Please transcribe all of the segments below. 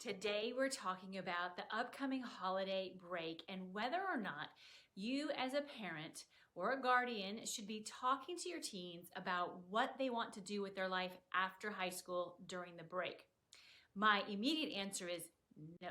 Today we're talking about the upcoming holiday break and whether or not you as a parent or a guardian should be talking to your teens about what they want to do with their life after high school during the break. My immediate answer is no.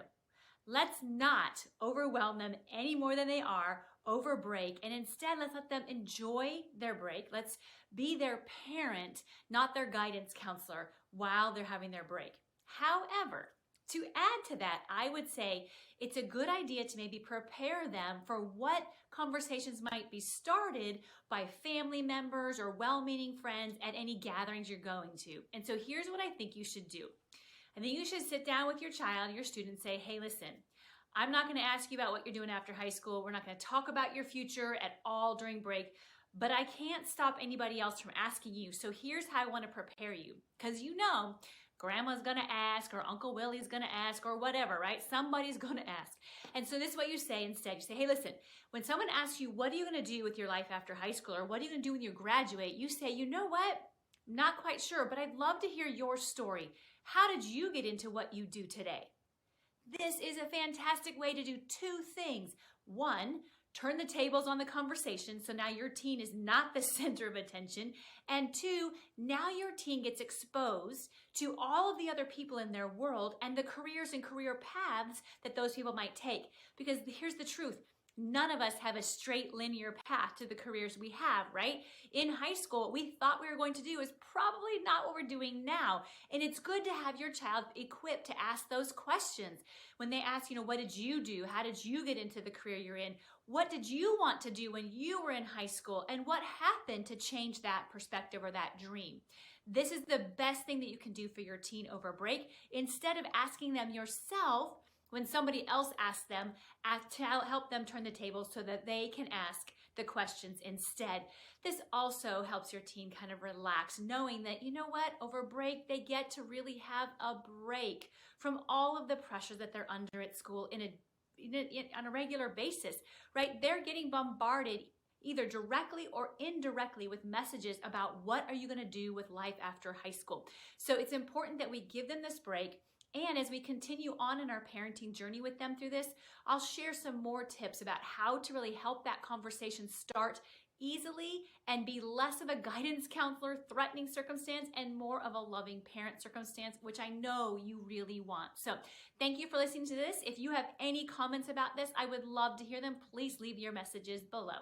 Let's not overwhelm them any more than they are over break, and instead let's let them enjoy their break. Let's be their parent, not their guidance counselor while they're having their break. However, to add to that, I would say it's a good idea to maybe prepare them for what conversations might be started by family members or well-meaning friends at any gatherings you're going to. And so here's what I think you should do. I think you should sit down with your child, your student, and say, hey, listen, I'm not going to ask you about what you're doing after high school. We're not going to talk about your future at all during break, but I can't stop anybody else from asking you. So here's how I want to prepare you. Because you know, grandma's going to ask, or Uncle Willie's going to ask, or whatever, right? Somebody's going to ask. And so this is what you say instead. You say, hey, listen, when someone asks you, what are you going to do with your life after high school? Or what are you going to do when you graduate? You say, you know what? I'm not quite sure, but I'd love to hear your story. How did you get into what you do today? This is a fantastic way to do two things. One, turn the tables on the conversation, so now your teen is not the center of attention. And two, now your teen gets exposed to all of the other people in their world and the careers and career paths that those people might take. Because here's the truth. None of us have a straight linear path to the careers we have, right? In high school, what we thought we were going to do is probably not what we're doing now. And it's good to have your child equipped to ask those questions. When they ask, what did you do? How did you get into the career you're in? What did you want to do when you were in high school? And what happened to change that perspective or that dream? This is the best thing that you can do for your teen over break. Instead of asking them yourself, when somebody else asks them, to help them turn the tables so that they can ask the questions instead. This also helps your teen kind of relax, knowing that, over break, they get to really have a break from all of the pressure that they're under at school on a regular basis, right? They're getting bombarded either directly or indirectly with messages about what are you going to do with life after high school. So it's important that we give them this break. And as we continue on in our parenting journey with them through this, I'll share some more tips about how to really help that conversation start easily and be less of a guidance counselor threatening circumstance and more of a loving parent circumstance, which I know you really want. So thank you for listening to this. If you have any comments about this, I would love to hear them. Please leave your messages below.